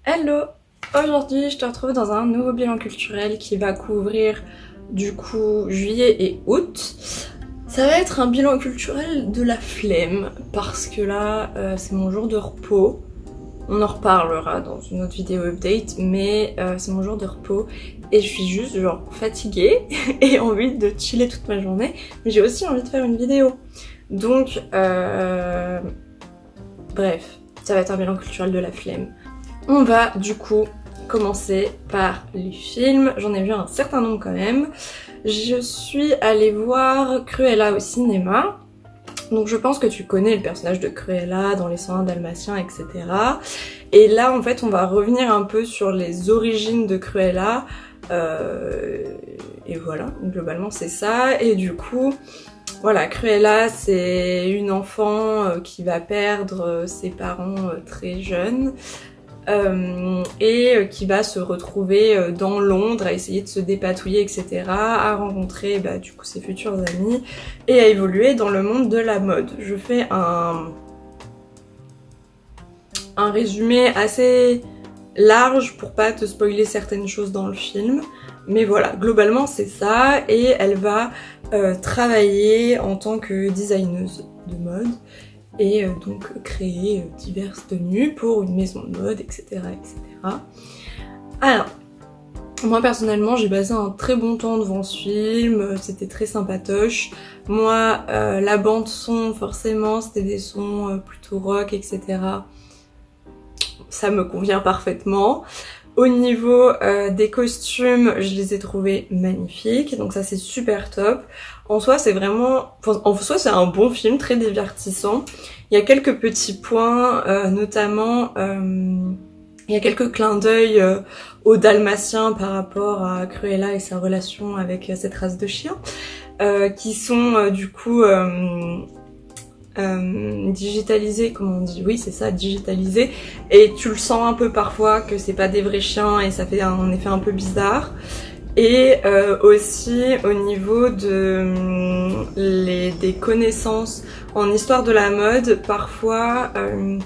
Hello! Aujourd'hui je te retrouve dans un nouveau bilan culturel qui va couvrir du coup juillet et août. Ça va être un bilan culturel de la flemme parce que là c'est mon jour de repos. On en reparlera dans une autre vidéo update, mais c'est mon jour de repos et je suis juste genre fatiguée et envie de chiller toute ma journée, mais j'ai aussi envie de faire une vidéo. Donc bref, ça va être un bilan culturel de la flemme. On va du coup commencer par les films, j'en ai vu un certain nombre quand même. Je suis allée voir Cruella au cinéma. Donc je pense que tu connais le personnage de Cruella dans les 101 Dalmatiens, etc. Et là en fait on va revenir un peu sur les origines de Cruella. Et voilà, globalement c'est ça. Et du coup, voilà, Cruella c'est une enfant qui va perdre ses parents très jeunes. Et qui va se retrouver dans Londres à essayer de se dépatouiller, etc., à rencontrer du coup ses futurs amis et à évoluer dans le monde de la mode. Je fais un résumé assez large pour pas te spoiler certaines choses dans le film, mais voilà, globalement c'est ça, et elle va travailler en tant que designeuse de mode et donc créer diverses tenues pour une maison de mode, etc., etc. Alors, moi personnellement j'ai passé un très bon temps devant ce film, c'était très sympatoche. Moi la bande son forcément c'était des sons plutôt rock, etc. Ça me convient parfaitement. Au niveau des costumes, je les ai trouvés magnifiques, donc ça c'est super top. En soi c'est vraiment, en soi c'est un bon film, très divertissant. Il y a quelques petits points, notamment il y a quelques clins d'œil aux Dalmatiens par rapport à Cruella et sa relation avec cette race de chiens, qui sont du coup digitalisé, comment on dit, oui c'est ça, digitalisé, et tu le sens un peu parfois que c'est pas des vrais chiens et ça fait un effet un peu bizarre. Et aussi au niveau de des connaissances en histoire de la mode, parfois il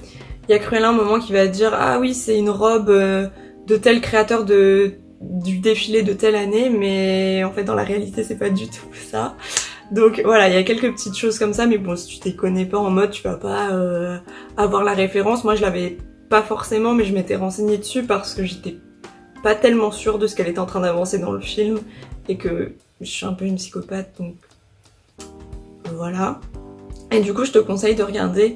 y a Cruella un moment qui va dire ah oui c'est une robe de tel créateur du défilé de telle année, mais en fait dans la réalité c'est pas du tout ça. Donc voilà, il y a quelques petites choses comme ça, mais bon, si tu t'y connais pas en mode, tu vas pas avoir la référence. Moi, je l'avais pas forcément, mais je m'étais renseignée dessus parce que j'étais pas tellement sûre de ce qu'elle était en train d'avancer dans le film et que je suis un peu une psychopathe, donc voilà. Et du coup, je te conseille de regarder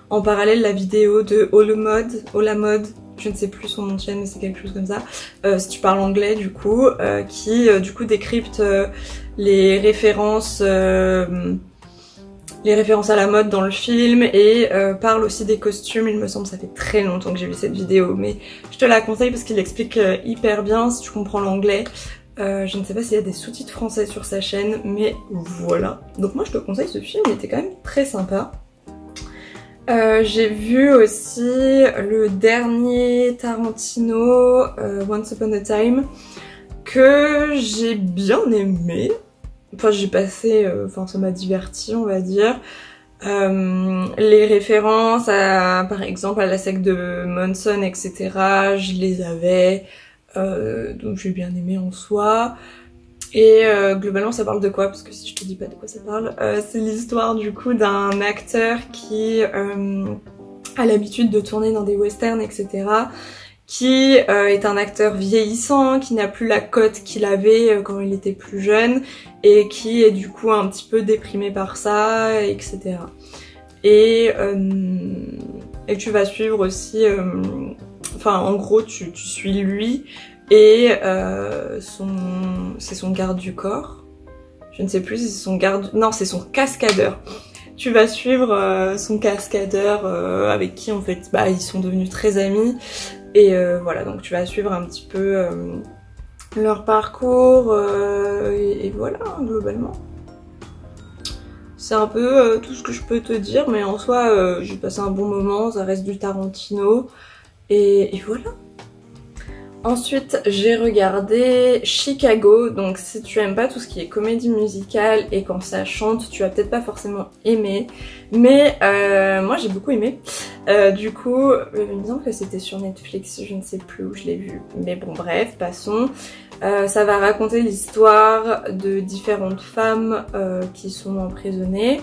en parallèle la vidéo de Olamode, je ne sais plus son nom de chaîne, mais c'est quelque chose comme ça, si tu parles anglais du coup, qui du coup décrypte les références à la mode dans le film et parle aussi des costumes. Il me semble, ça fait très longtemps que j'ai vu cette vidéo, mais je te la conseille parce qu'il explique hyper bien si tu comprends l'anglais. Je ne sais pas s'il y a des sous-titres français sur sa chaîne, mais voilà. Donc moi je te conseille ce film, il était quand même très sympa. J'ai vu aussi le dernier Tarantino, Once Upon a Time, que j'ai bien aimé. Enfin j'ai passé, enfin ça m'a diverti on va dire. Les références à, par exemple à la secte de Manson, etc. je les avais, donc j'ai bien aimé en soi. Et globalement ça parle de quoi? Parce que si je te dis pas de quoi ça parle, c'est l'histoire du coup d'un acteur qui a l'habitude de tourner dans des westerns, etc. Qui est un acteur vieillissant, qui n'a plus la cote qu'il avait quand il était plus jeune, et qui est du coup un petit peu déprimé par ça, etc. Et tu vas suivre aussi, enfin en gros tu suis lui, et c'est son garde du corps. Je ne sais plus si c'est son garde... Non, c'est son cascadeur. Tu vas suivre son cascadeur avec qui en fait ils sont devenus très amis. Et voilà, donc tu vas suivre un petit peu leur parcours et voilà, globalement. C'est un peu tout ce que je peux te dire, mais en soi j'ai passé un bon moment, ça reste du Tarantino. Et voilà. Ensuite, j'ai regardé Chicago, donc si tu aimes pas tout ce qui est comédie musicale et quand ça chante, tu vas peut-être pas forcément aimer, mais moi j'ai beaucoup aimé. Du coup, il me semble que c'était sur Netflix, je ne sais plus où je l'ai vu, mais bon bref, passons. Ça va raconter l'histoire de différentes femmes qui sont emprisonnées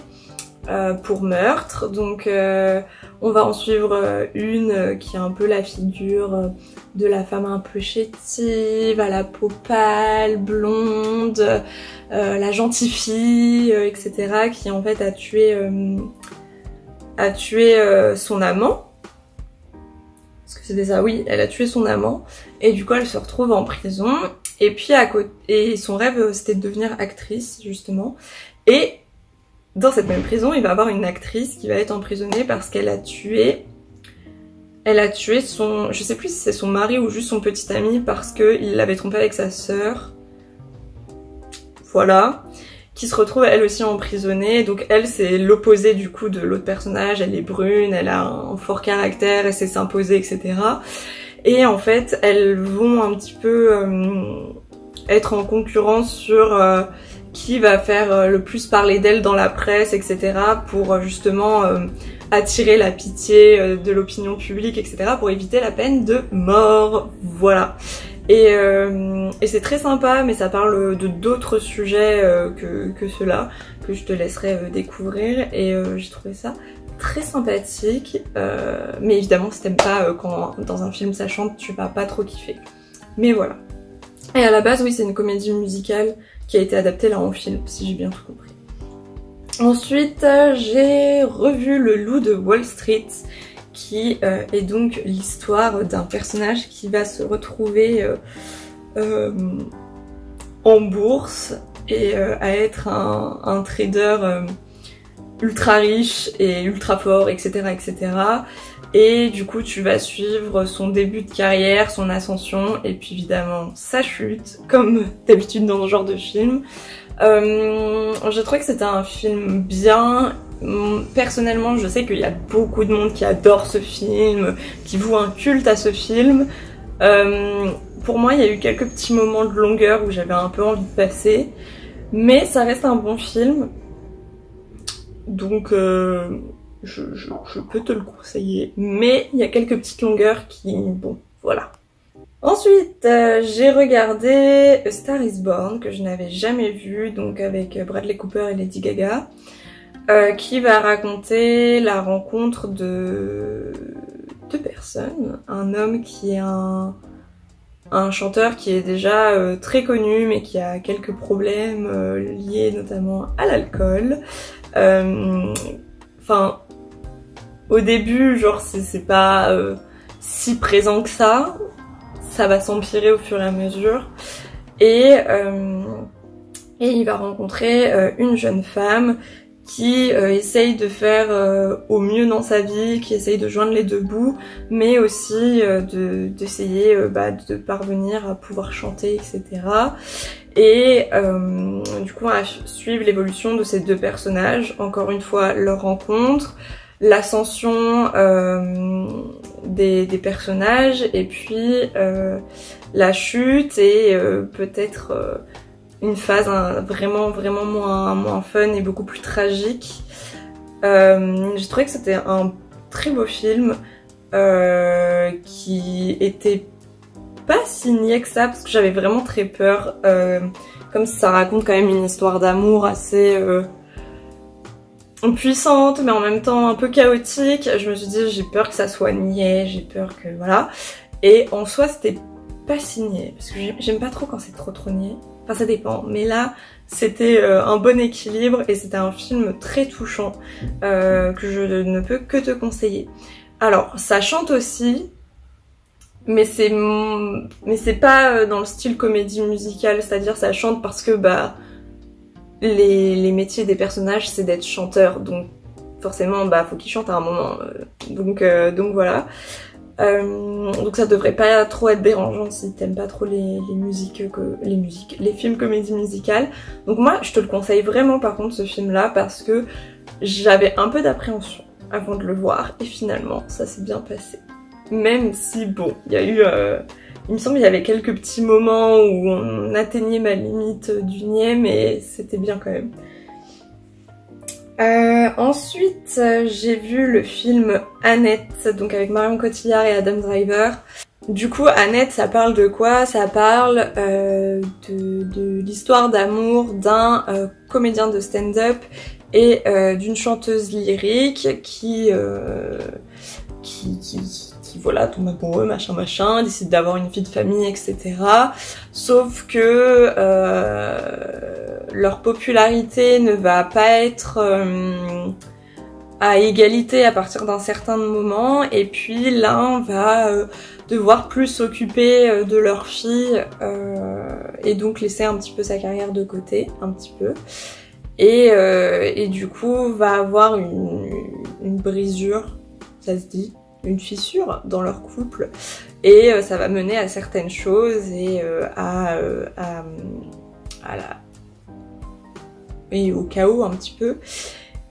pour meurtre, donc on va en suivre une qui est un peu la figure de la femme un peu chétive, à la peau pâle, blonde, la gentille fille, etc. qui en fait a tué son amant. Est-ce que c'était ça? Oui, elle a tué son amant et du coup elle se retrouve en prison et puis à côté, et son rêve c'était de devenir actrice justement, et dans cette même prison, il va y avoir une actrice qui va être emprisonnée parce qu'elle a tué son, je sais plus si c'est son mari ou juste son petit ami parce qu'il l'avait trompé avec sa sœur. Voilà. Qui se retrouve elle aussi emprisonnée. Donc elle, c'est l'opposé du coup de l'autre personnage. Elle est brune, elle a un fort caractère, elle sait s'imposer, etc. Et en fait, elles vont un petit peu être en concurrence sur qui va faire le plus parler d'elle dans la presse, etc. pour justement attirer la pitié de l'opinion publique, etc. pour éviter la peine de mort. Voilà. Et c'est très sympa, mais ça parle de d'autres sujets que ceux-là, que je te laisserai découvrir. Et j'ai trouvé ça très sympathique. Mais évidemment, si t'aimes pas quand dans un film ça chante, tu vas pas trop kiffer. Mais voilà. Et à la base, oui, c'est une comédie musicale qui a été adaptée là en film, si j'ai bien tout compris. Ensuite, j'ai revu Le Loup de Wall Street, qui est donc l'histoire d'un personnage qui va se retrouver en bourse et à être un trader ultra riche et ultra fort, etc., etc. Et du coup tu vas suivre son début de carrière, son ascension et puis évidemment sa chute, comme d'habitude dans ce genre de film. J'ai trouvé que c'était un film bien. Personnellement, je sais qu'il y a beaucoup de monde qui adore ce film, qui voue un culte à ce film. Pour moi, il y a eu quelques petits moments de longueur où j'avais un peu envie de passer, mais ça reste un bon film. Donc je peux te le conseiller, mais il y a quelques petites longueurs qui... bon, voilà. Ensuite, j'ai regardé A Star is Born, que je n'avais jamais vu, donc avec Bradley Cooper et Lady Gaga, qui va raconter la rencontre de deux personnes. Un homme qui est un chanteur qui est déjà très connu, mais qui a quelques problèmes liés notamment à l'alcool. Enfin, au début, genre, c'est pas si présent que ça. Ça va s'empirer au fur et à mesure. Et il va rencontrer une jeune femme qui essaye de faire au mieux dans sa vie, qui essaye de joindre les deux bouts, mais aussi d'essayer de parvenir à pouvoir chanter, etc. Et du coup on va suivre l'évolution de ces deux personnages, encore une fois leur rencontre, l'ascension des personnages, et puis la chute et peut-être une phase vraiment moins fun et beaucoup plus tragique. J'ai trouvé que c'était un très beau film qui était pas si niais que ça, parce que j'avais vraiment très peur, comme ça raconte quand même une histoire d'amour assez puissante mais en même temps un peu chaotique. Je me suis dit j'ai peur que ça soit niais, j'ai peur que voilà, et en soi c'était pas si niais, parce que j'aime pas trop quand c'est trop niais. Enfin ça dépend, mais là c'était un bon équilibre et c'était un film très touchant que je ne peux que te conseiller. Alors ça chante aussi, mais c'est pas dans le style comédie musicale, c'est-à-dire ça chante parce que les métiers des personnages c'est d'être chanteur, donc forcément faut qu'ils chantent à un moment, donc voilà. Donc ça devrait pas trop être dérangeant si t'aimes pas trop les films comédies musicales. Donc moi je te le conseille vraiment par contre ce film là, parce que j'avais un peu d'appréhension avant de le voir et finalement ça s'est bien passé. Même si bon, il y a eu Il me semble qu'il y avait quelques petits moments où on atteignait ma limite du niais, mais c'était bien quand même. Ensuite, j'ai vu le film Annette, donc avec Marion Cotillard et Adam Driver. Du coup, Annette, ça parle de quoi? Ça parle de l'histoire d'amour d'un comédien de stand-up et d'une chanteuse lyrique qui voilà, tombe amoureux, machin, décide d'avoir une vie de famille, etc. Sauf que leur popularité ne va pas être à égalité à partir d'un certain moment, et puis l'un va devoir plus s'occuper de leur fille et donc laisser un petit peu sa carrière de côté, un petit peu. Et du coup va avoir une brisure, ça se dit, une fissure dans leur couple, et ça va mener à certaines choses et au chaos un petit peu.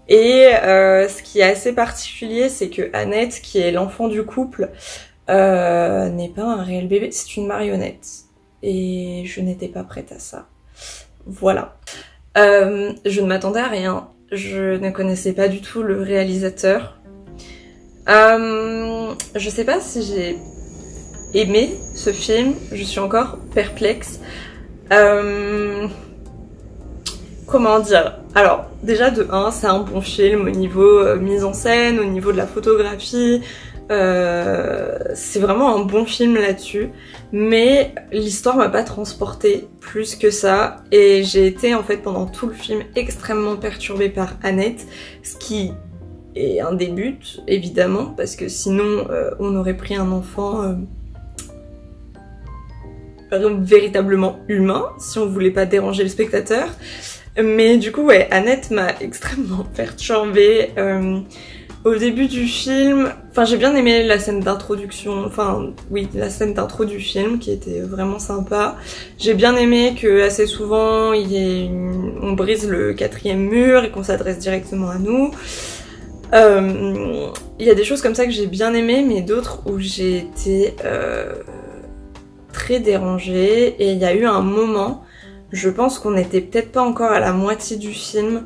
Et ce qui est assez particulier, c'est que Annette, qui est l'enfant du couple, n'est pas un réel bébé, c'est une marionnette. Et je n'étais pas prête à ça. Voilà. Je ne m'attendais à rien. Je ne connaissais pas du tout le réalisateur. Je sais pas si j'ai aimé ce film, je suis encore perplexe. Comment dire? Alors, déjà de 1, c'est un bon film au niveau mise en scène, au niveau de la photographie. C'est vraiment un bon film là-dessus. Mais l'histoire m'a pas transportée plus que ça. Et j'ai été en fait pendant tout le film extrêmement perturbée par Annette. Ce qui est un des buts, évidemment, parce que sinon on aurait pris un enfant véritablement humain, si on voulait pas déranger le spectateur. Mais du coup, ouais, Annette m'a extrêmement perturbée. Au début du film, enfin j'ai bien aimé la scène d'introduction, enfin oui, la scène d'intro du film qui était vraiment sympa. J'ai bien aimé que assez souvent on brise le 4e mur et qu'on s'adresse directement à nous. Il y a des choses comme ça que j'ai bien aimé, mais d'autres où j'ai été très dérangée. Et il y a eu un moment, je pense qu'on n'était peut-être pas encore à la moitié du film,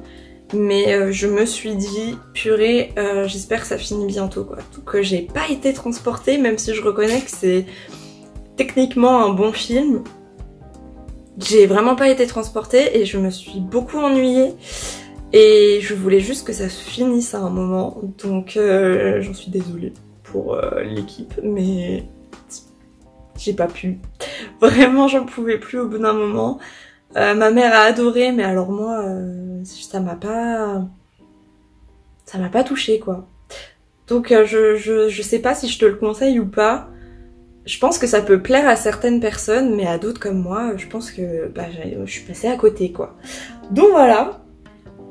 mais je me suis dit, purée, j'espère que ça finit bientôt, quoi. Donc j'ai pas été transportée, même si je reconnais que c'est techniquement un bon film. J'ai vraiment pas été transportée et je me suis beaucoup ennuyée. Et je voulais juste que ça se finisse à un moment, donc j'en suis désolée pour l'équipe, mais j'ai pas pu. Vraiment, j'en pouvais plus au bout d'un moment. Ma mère a adoré, mais alors moi, ça m'a pas touchée, quoi. Donc je sais pas si je te le conseille ou pas. Je pense que ça peut plaire à certaines personnes, mais à d'autres comme moi, je pense que je suis passée à côté, quoi. Donc voilà.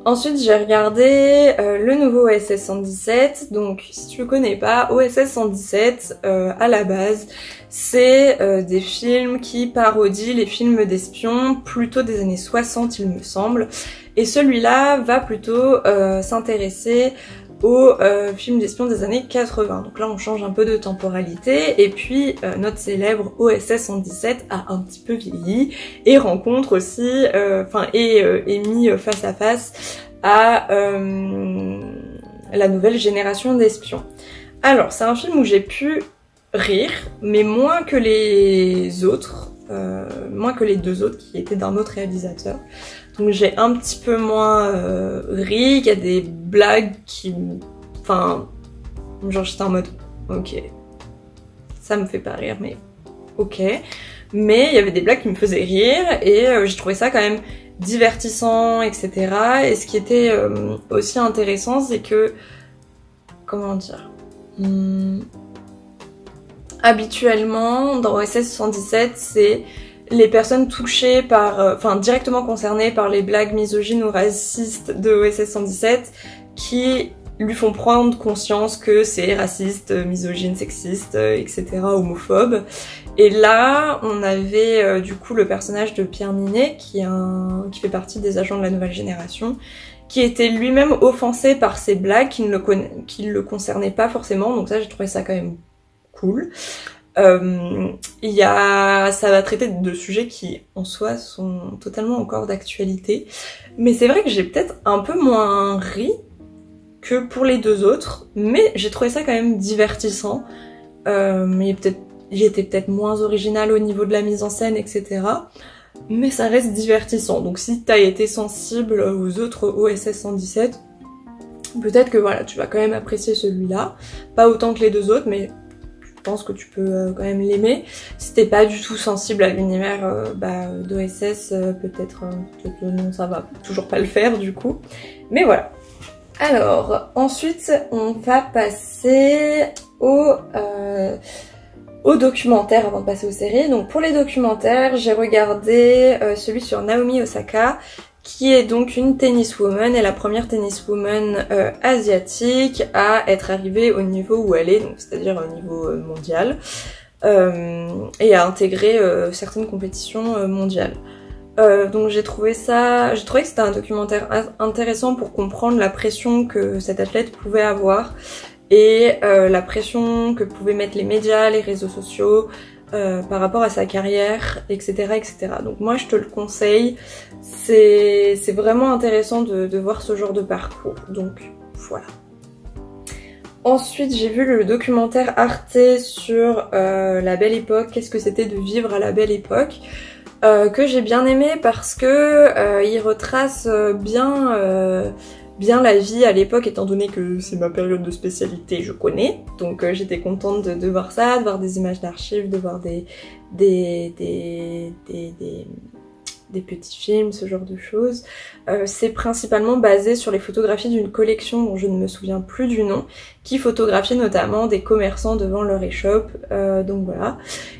Ensuite, j'ai regardé le nouveau OSS 117. Donc, si tu le connais pas, OSS 117, à la base, c'est des films qui parodient les films d'espions, plutôt des années 60, il me semble. Et celui-là va plutôt s'intéresser aux films d'espions des années 80. Donc là, on change un peu de temporalité. Et puis, notre célèbre OSS 117 a un petit peu vieilli et rencontre aussi, est mis face à face à la nouvelle génération d'espions. Alors, c'est un film où j'ai pu rire, mais moins que les autres, moins que les 2 autres qui étaient d'un autre réalisateur. Donc j'ai un petit peu moins ri, il y a des blagues qui... Enfin, genre j'étais en mode, ok, ça me fait pas rire, mais ok. Mais il y avait des blagues qui me faisaient rire, et j'ai trouvé ça quand même divertissant, etc. Et ce qui était aussi intéressant, c'est que... Comment dire, habituellement, dans OSS 117, c'est les personnes touchées par, directement concernées par les blagues misogynes ou racistes de OSS 117 qui lui font prendre conscience que c'est raciste, misogyne, sexiste, etc., homophobe. Et là, on avait du coup le personnage de Pierre Ninet, qui fait partie des agents de la nouvelle génération, qui était lui-même offensé par ces blagues qui ne le concernaient pas forcément, donc ça j'ai trouvé ça quand même cool. Ça va traiter de sujets qui en soi sont totalement encore d'actualité, mais c'est vrai que j'ai peut-être un peu moins ri que pour les deux autres, mais j'ai trouvé ça quand même divertissant, mais j'étais peut-être moins originale au niveau de la mise en scène, etc. Mais ça reste divertissant, donc si t'as été sensible aux autres OSS 117, peut-être que voilà, tu vas quand même apprécier celui-là, pas autant que les deux autres, mais je pense que tu peux quand même l'aimer. Si t'es pas du tout sensible à l'univers d'OSS, peut-être que non, ça va toujours pas le faire du coup. Mais voilà. Alors, ensuite, on va passer au documentaire avant de passer aux séries. Donc pour les documentaires, j'ai regardé celui sur Naomi Osaka, qui est donc une tenniswoman et la première tenniswoman asiatique à être arrivée au niveau où elle est, donc c'est-à-dire au niveau mondial, et à intégrer certaines compétitions mondiales. Donc j'ai trouvé que c'était un documentaire intéressant pour comprendre la pression que cette athlète pouvait avoir et la pression que pouvaient mettre les médias, les réseaux sociaux par rapport à sa carrière, etc., etc. Donc moi je te le conseille, c'est vraiment intéressant de voir ce genre de parcours, donc voilà. Ensuite j'ai vu le documentaire Arte sur la Belle Époque, qu'est-ce que c'était de vivre à la Belle Époque, que j'ai bien aimé parce que il retrace bien la vie à l'époque, étant donné que c'est ma période de spécialité, je connais. Donc j'étais contente de voir ça, de voir des images d'archives, de voir des petits films, ce genre de choses. C'est principalement basé sur les photographies d'une collection dont je ne me souviens plus du nom, qui photographiait notamment des commerçants devant leur échoppe. Donc voilà.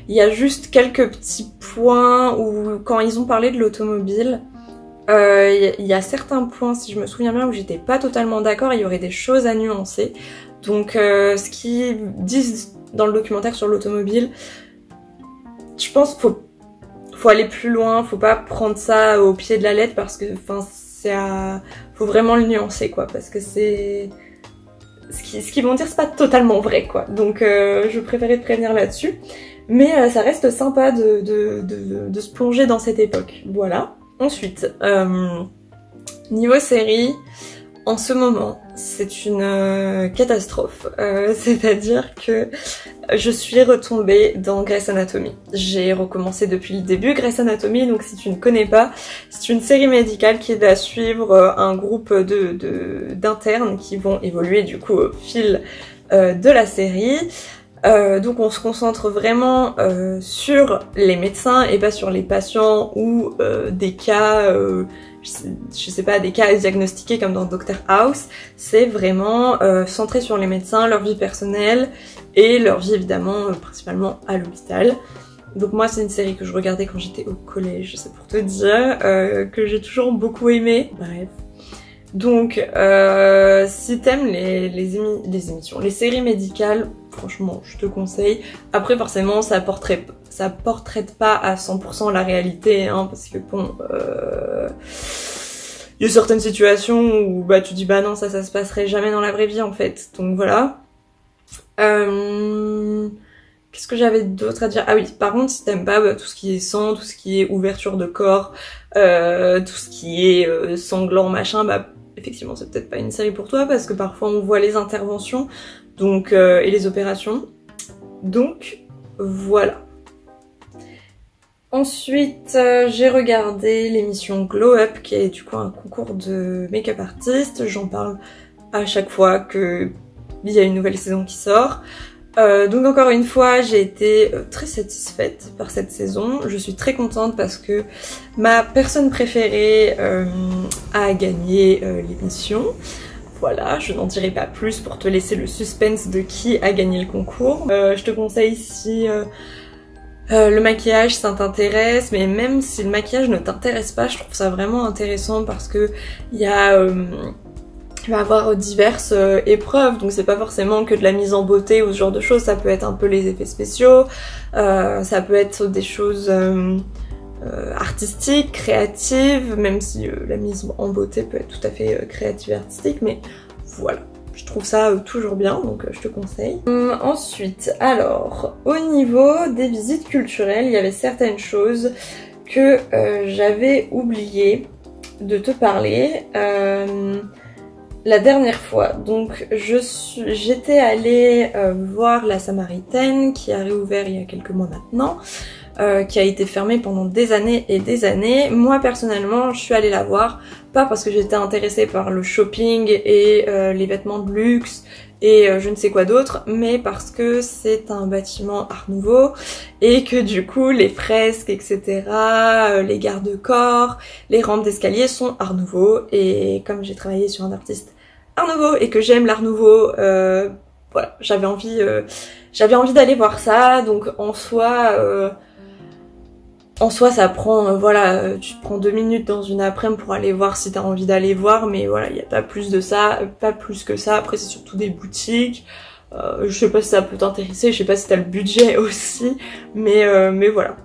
Il y a juste quelques petits points où, quand ils ont parlé de l'automobile, il y a certains points, si je me souviens bien, où j'étais pas totalement d'accord, il y aurait des choses à nuancer. Donc ce qu'ils disent dans le documentaire sur l'automobile, je pense qu'il faut aller plus loin, faut pas prendre ça au pied de la lettre parce que faut vraiment le nuancer quoi, parce que ce qu'ils vont dire c'est pas totalement vrai quoi. Donc je préférais te prévenir là-dessus. Mais ça reste sympa de se plonger dans cette époque. Voilà. Ensuite, niveau série, en ce moment, c'est une catastrophe. C'est-à-dire que je suis retombée dans Grey's Anatomy. J'ai recommencé depuis le début Grey's Anatomy, donc si tu ne connais pas, c'est une série médicale qui va suivre un groupe d'internes qui vont évoluer du coup au fil de la série. Donc on se concentre vraiment sur les médecins et pas sur les patients ou des cas, je sais pas, des cas diagnostiqués comme dans Dr House. C'est vraiment centré sur les médecins, leur vie personnelle et leur vie évidemment principalement à l'hôpital. Donc moi c'est une série que je regardais quand j'étais au collège, c'est pour te dire, que j'ai toujours beaucoup aimé. Bref. Donc si t'aimes les émissions, les séries médicales, franchement je te conseille. Après forcément ça portraite pas à 100% la réalité, hein, parce que bon, il y a certaines situations où bah tu dis bah non ça se passerait jamais dans la vraie vie en fait. Donc voilà. Qu'est-ce que j'avais d'autre à dire? Ah oui, par contre si t'aimes pas tout ce qui est sang, tout ce qui est ouverture de corps, tout ce qui est sanglant machin, bah effectivement c'est peut-être pas une série pour toi parce que parfois on voit les interventions donc et les opérations. Donc voilà. Ensuite j'ai regardé l'émission Glow Up qui est du coup un concours de make-up artiste. J'en parle à chaque fois qu'il y a une nouvelle saison qui sort. Donc encore une fois j'ai été très satisfaite par cette saison, je suis très contente parce que ma personne préférée a gagné l'émission. Voilà, je n'en dirai pas plus pour te laisser le suspense de qui a gagné le concours. Je te conseille si le maquillage ça t'intéresse, mais même si le maquillage ne t'intéresse pas, je trouve ça vraiment intéressant parce que il va avoir diverses épreuves, donc c'est pas forcément que de la mise en beauté ou ce genre de choses, ça peut être un peu les effets spéciaux, ça peut être des choses artistiques, créatives, même si la mise en beauté peut être tout à fait créative et artistique, mais voilà. je trouve ça toujours bien, donc je te conseille. Ensuite, alors, au niveau des visites culturelles, il y avait certaines choses que j'avais oublié de te parler la dernière fois. Donc j'étais allée voir la Samaritaine qui a réouvert il y a quelques mois maintenant, qui a été fermée pendant des années et des années. Moi personnellement je suis allée la voir, pas parce que j'étais intéressée par le shopping et les vêtements de luxe et je ne sais quoi d'autre, mais parce que c'est un bâtiment art nouveau et que du coup les fresques etc, les garde-corps, les rampes d'escalier sont art nouveau, et comme j'ai travaillé sur un artiste art nouveau et que j'aime l'art nouveau, voilà, j'avais envie d'aller voir ça. Donc en soi ça prend, voilà, tu te prends 2 minutes dans une après-midi pour aller voir si t'as envie d'aller voir, mais voilà, il n'y a pas plus de ça, pas plus que ça. Après c'est surtout des boutiques, je sais pas si ça peut t'intéresser, je sais pas si t'as le budget aussi, mais voilà,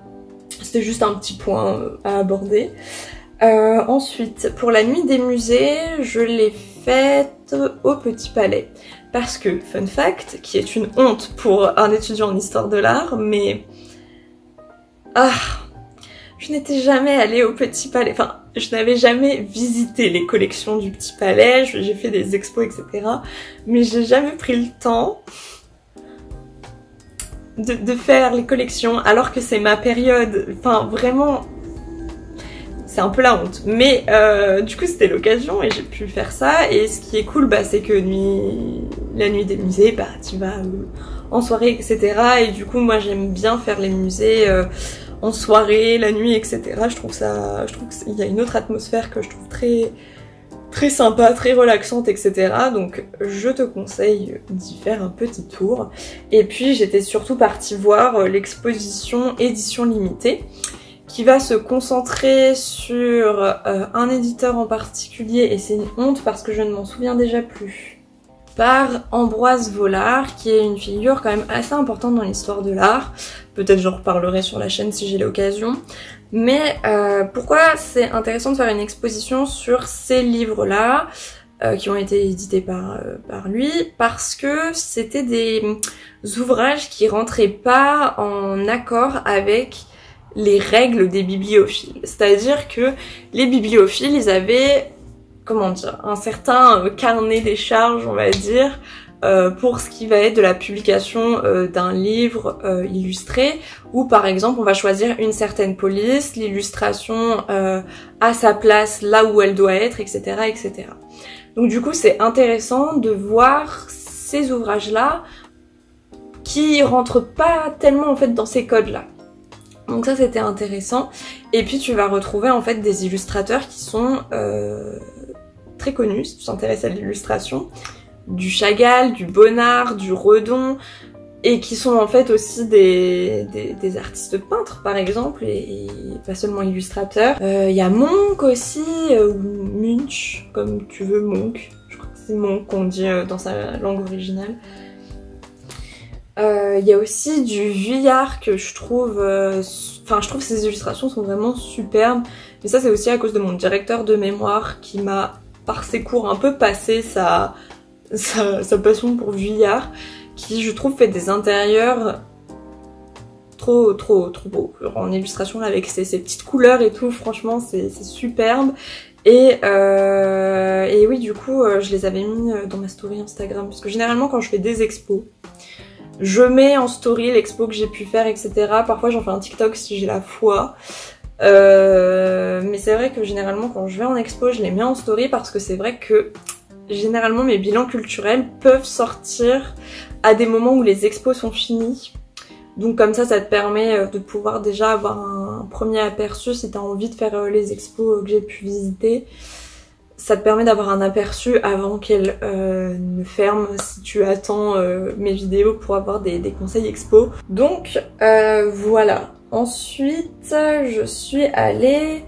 c'était juste un petit point à aborder. Ensuite, pour la nuit des musées, je l'ai faite au Petit Palais, parce que, fun fact, qui est une honte pour un étudiant en histoire de l'art, mais... je n'étais jamais allée au Petit Palais, enfin, je n'avais jamais visité les collections du Petit Palais, j'ai fait des expos, etc. Mais j'ai jamais pris le temps de faire les collections, alors que c'est ma période, enfin, vraiment... C'est un peu la honte, mais du coup c'était l'occasion et j'ai pu faire ça. Et ce qui est cool, bah, c'est que la nuit des musées, bah, tu vas en soirée, etc. Et du coup moi j'aime bien faire les musées en soirée, la nuit, etc. Je trouve qu'il y a une autre atmosphère que je trouve très sympa, très relaxante, etc. Donc je te conseille d'y faire un petit tour. Et puis j'étais surtout partie voir l'exposition édition limitée, qui va se concentrer sur un éditeur en particulier, et c'est une honte parce que je ne m'en souviens déjà plus, par Ambroise Vollard, qui est une figure quand même assez importante dans l'histoire de l'art. Peut-être j'en reparlerai sur la chaîne si j'ai l'occasion. Mais pourquoi c'est intéressant de faire une exposition sur ces livres-là, qui ont été édités par lui? Parce que c'était des ouvrages qui rentraient pas en accord avec les règles des bibliophiles. C'est-à-dire que les bibliophiles, ils avaient, comment dire, un certain carnet des charges, on va dire, pour ce qui va être de la publication d'un livre illustré, où par exemple on va choisir une certaine police, l'illustration à sa place là où elle doit être, etc., etc. Donc du coup c'est intéressant de voir ces ouvrages-là qui rentrent pas tellement en fait dans ces codes-là. Donc ça c'était intéressant. Et puis tu vas retrouver en fait des illustrateurs qui sont très connus si tu t'intéresses à l'illustration, du Chagall, du Bonnard, du Redon, et qui sont en fait aussi des artistes peintres par exemple, et pas seulement illustrateurs. Il y a Monk aussi, ou Munch, comme tu veux, Monk. Je crois que c'est Monk qu'on dit dans sa langue originale. Il y a aussi du Vuillard que je trouve... Enfin, je trouve que ces illustrations sont vraiment superbes. Mais ça, c'est aussi à cause de mon directeur de mémoire qui m'a, par ses cours, un peu passé sa passion pour Vuillard, qui, je trouve, fait des intérieurs trop beaux. Genre, en illustration, là, avec ses petites couleurs et tout, franchement, c'est superbe. Et oui, du coup, je les avais mis dans ma story Instagram. Parce que généralement, quand je fais des expos, je mets en story l'expo que j'ai pu faire, etc. Parfois j'en fais un TikTok si j'ai la foi. Mais c'est vrai que généralement quand je vais en expo, je les mets en story, parce que c'est vrai que généralement mes bilans culturels peuvent sortir à des moments où les expos sont finis. Donc comme ça te permet de pouvoir déjà avoir un premier aperçu si t'as envie de faire les expos que j'ai pu visiter. Ça te permet d'avoir un aperçu avant qu'elle ne ferme, si tu attends mes vidéos pour avoir des conseils expo. Donc voilà. Ensuite, je suis allée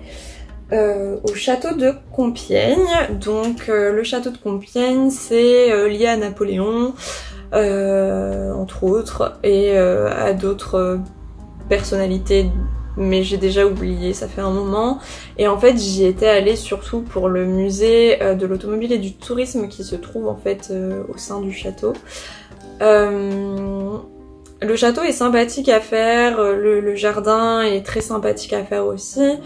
au château de Compiègne. Donc le château de Compiègne, c'est lié à Napoléon, entre autres, et à d'autres personnalités mais j'ai déjà oublié, ça fait un moment. Et en fait j'y étais allée surtout pour le musée de l'automobile et du tourisme qui se trouve en fait au sein du château. Le château est sympathique à faire, le jardin est très sympathique à faire aussi.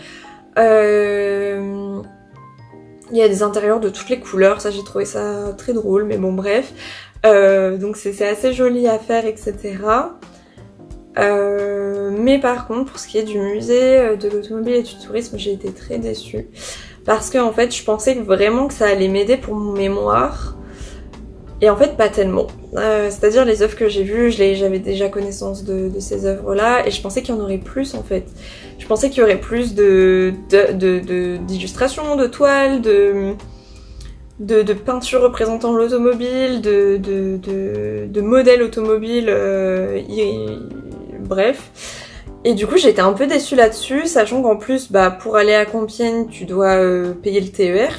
Il y a des intérieurs de toutes les couleurs, ça j'ai trouvé ça très drôle, mais bon bref. Donc c'est assez joli à faire, etc. Mais par contre, pour ce qui est du musée de l'automobile et du tourisme, j'ai été très déçue. Parce que en fait, je pensais vraiment que ça allait m'aider pour mon mémoire. Et en fait, pas tellement. C'est-à-dire les œuvres que j'ai vues, j'avais déjà connaissance de ces œuvres-là, et je pensais qu'il y en aurait plus en fait. Je pensais qu'il y aurait plus d'illustrations, de toiles, de peintures représentant l'automobile, de modèles automobiles, bref. Et du coup, j'étais un peu déçue là-dessus, sachant qu'en plus, bah, pour aller à Compiègne, tu dois payer le TER.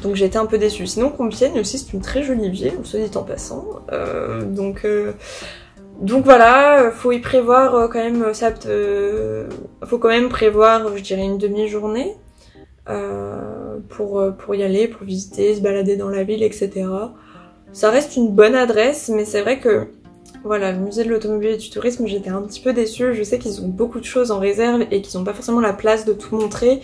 Donc j'étais un peu déçue. Sinon Compiègne aussi c'est une très jolie ville, soit dit en passant. Donc voilà, faut y prévoir quand même, faut quand même prévoir, je dirais, une demi-journée pour y aller, pour visiter, se balader dans la ville, etc. Ça reste une bonne adresse, mais c'est vrai que voilà, le musée de l'automobile et du tourisme, j'étais un petit peu déçue. Je sais qu'ils ont beaucoup de choses en réserve et qu'ils n'ont pas forcément la place de tout montrer.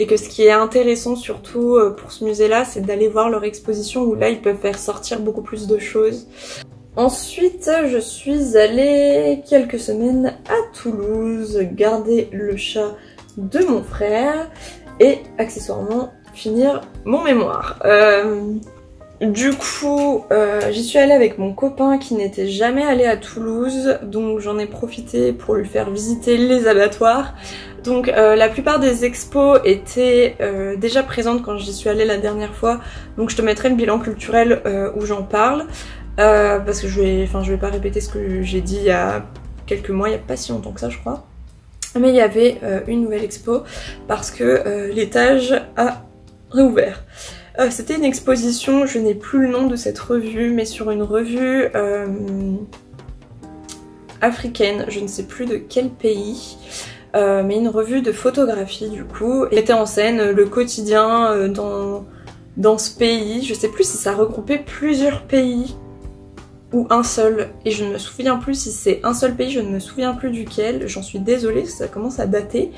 Et que ce qui est intéressant surtout pour ce musée-là, c'est d'aller voir leur exposition où là, ils peuvent faire sortir beaucoup plus de choses. Ensuite, je suis allée quelques semaines à Toulouse, garder le chat de mon frère et accessoirement finir mon mémoire. Du coup, j'y suis allée avec mon copain qui n'était jamais allé à Toulouse, donc j'en ai profité pour lui faire visiter les abattoirs. Donc la plupart des expos étaient déjà présentes quand j'y suis allée la dernière fois, donc je te mettrai le bilan culturel où j'en parle, parce que je vais pas répéter ce que j'ai dit il y a quelques mois, il y a pas si longtemps que ça je crois. Mais il y avait une nouvelle expo parce que l'étage a réouvert. C'était une exposition, je n'ai plus le nom de cette revue, mais sur une revue africaine, je ne sais plus de quel pays, mais une revue de photographie du coup. Il mettait en scène le quotidien dans ce pays, je sais plus si ça regroupait plusieurs pays ou un seul, et je ne me souviens plus si c'est un seul pays, je ne me souviens plus duquel, j'en suis désolée, ça commence à dater.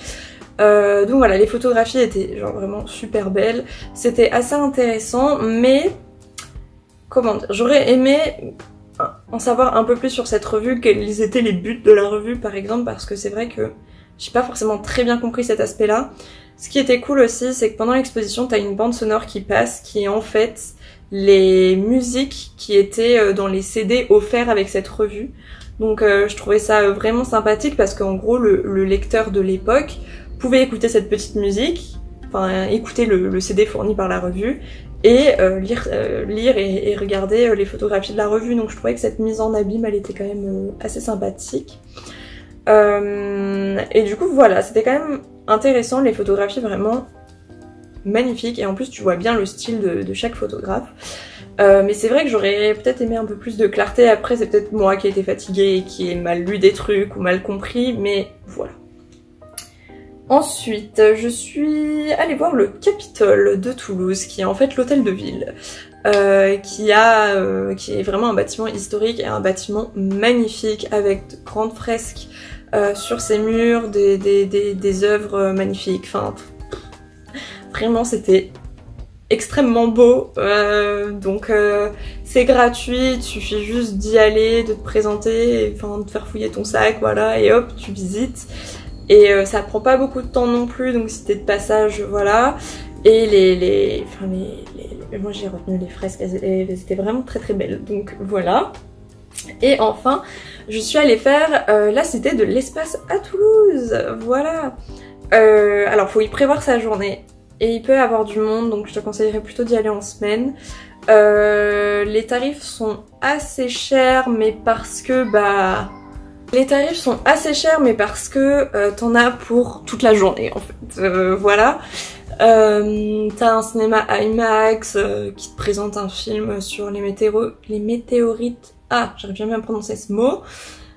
Donc voilà, les photographies étaient genre vraiment super belles, c'était assez intéressant, mais comment dire, j'aurais aimé en savoir un peu plus sur cette revue, quels étaient les buts de la revue par exemple, parce que c'est vrai que j'ai pas forcément très bien compris cet aspect là. Ce qui était cool aussi, c'est que pendant l'exposition t'as une bande sonore qui passe, qui est en fait les musiques qui étaient dans les CD offerts avec cette revue. Donc je trouvais ça vraiment sympathique parce qu'en gros le lecteur de l'époque pouvait écouter cette petite musique, enfin écouter le CD fourni par la revue et lire et regarder les photographies de la revue. Donc je trouvais que cette mise en abîme elle était quand même assez sympathique. Et du coup voilà, c'était quand même intéressant, les photographies vraiment magnifiques et en plus tu vois bien le style de chaque photographe. Mais c'est vrai que j'aurais peut-être aimé un peu plus de clarté. Après c'est peut-être moi qui ai été fatiguée et qui ai mal lu des trucs ou mal compris, mais voilà. Ensuite, je suis allée voir le Capitole de Toulouse, qui est en fait l'hôtel de ville, qui est vraiment un bâtiment historique et un bâtiment magnifique avec de grandes fresques sur ses murs, des œuvres magnifiques. Enfin, vraiment, c'était extrêmement beau. Donc, c'est gratuit, il suffit juste d'y aller, de te présenter, enfin, de faire fouiller ton sac, voilà, et hop, tu visites. Et ça prend pas beaucoup de temps non plus, donc si t'es de passage, voilà. Et moi j'ai retenu les fresques, elles étaient vraiment très très belles, donc voilà. Et enfin, je suis allée faire la cité de l'espace à Toulouse, voilà. Alors faut y prévoir sa journée, et il peut avoir du monde, donc je te conseillerais plutôt d'y aller en semaine. Les tarifs sont assez chers, mais parce que bah... Les tarifs sont assez chers, mais parce que t'en as pour toute la journée en fait, voilà. T'as un cinéma IMAX qui te présente un film sur les météorites. Ah, j'arrive jamais à prononcer ce mot.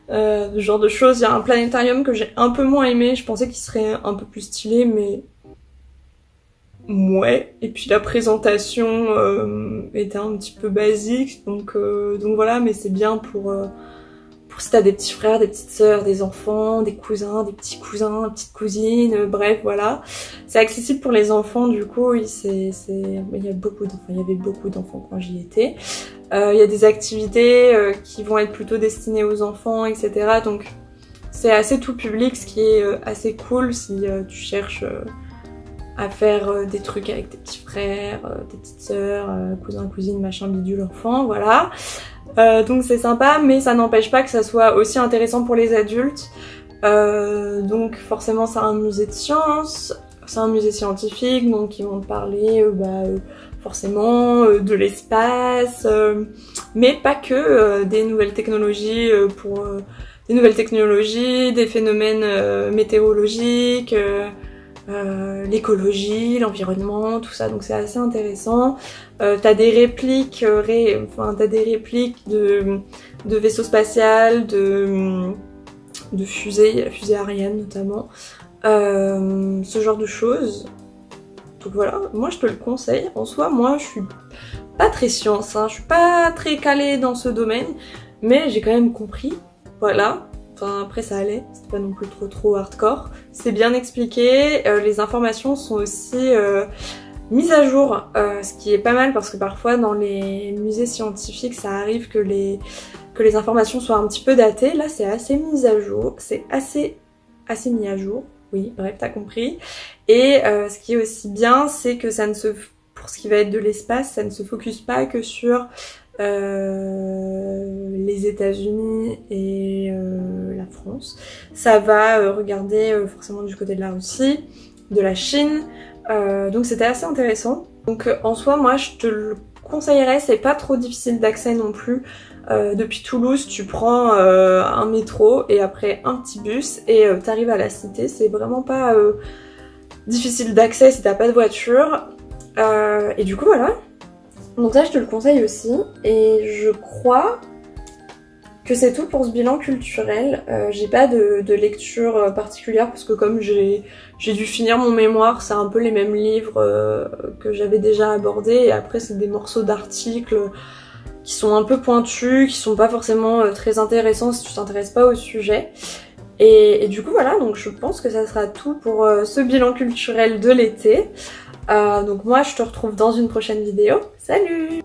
ce genre de choses. Il y a un planétarium que j'ai un peu moins aimé, je pensais qu'il serait un peu plus stylé, mais ouais. Et puis la présentation était un petit peu basique, donc voilà, mais c'est bien pour si t'as des petits frères, des petites sœurs, des enfants, des cousins, des petits cousins, des petites cousines, bref, voilà. C'est accessible pour les enfants, du coup, oui, il y a beaucoup d'enfants, il y avait beaucoup d'enfants quand j'y étais. Il y a des activités qui vont être plutôt destinées aux enfants, etc. Donc c'est assez tout public, ce qui est assez cool si tu cherches à faire des trucs avec tes petits frères, tes petites sœurs, cousins, cousines, machin, bidule, enfants, voilà. Donc c'est sympa, mais ça n'empêche pas que ça soit aussi intéressant pour les adultes. Donc forcément c'est un musée de sciences, c'est un musée scientifique, donc ils vont te parler forcément de l'espace, mais pas que, des nouvelles technologies des nouvelles technologies, des phénomènes météorologiques, l'écologie, l'environnement, tout ça, donc c'est assez intéressant. T'as des répliques, t'as des répliques de vaisseaux spatials, de fusées, il y a la fusée Ariane notamment, ce genre de choses. Donc voilà, moi je te le conseille. En soi, moi je suis pas très science, hein, je suis pas très calée dans ce domaine, mais j'ai quand même compris, voilà. Enfin, après ça allait, c'était pas non plus trop hardcore. C'est bien expliqué, les informations sont aussi mises à jour, ce qui est pas mal parce que parfois dans les musées scientifiques ça arrive que les informations soient un petit peu datées. Là c'est assez mis à jour, c'est assez mis à jour, oui bref t'as compris. Et ce qui est aussi bien c'est que ça ne se, pour ce qui va être de l'espace, ça ne se focus pas que sur les États-Unis et la France. Ça va regarder forcément du côté de la Russie, de la Chine, donc c'était assez intéressant. Donc en soi moi je te le conseillerais, c'est pas trop difficile d'accès non plus. Depuis Toulouse tu prends un métro et après un petit bus et t'arrives à la cité, c'est vraiment pas difficile d'accès si t'as pas de voiture. Et du coup voilà. Donc ça je te le conseille aussi, et je crois que c'est tout pour ce bilan culturel. J'ai pas de lecture particulière parce que comme j'ai dû finir mon mémoire, c'est un peu les mêmes livres que j'avais déjà abordés, et après c'est des morceaux d'articles qui sont un peu pointus, qui sont pas forcément très intéressants si tu t'intéresses pas au sujet. Et du coup voilà, donc je pense que ça sera tout pour ce bilan culturel de l'été. Donc moi je te retrouve dans une prochaine vidéo. Salut!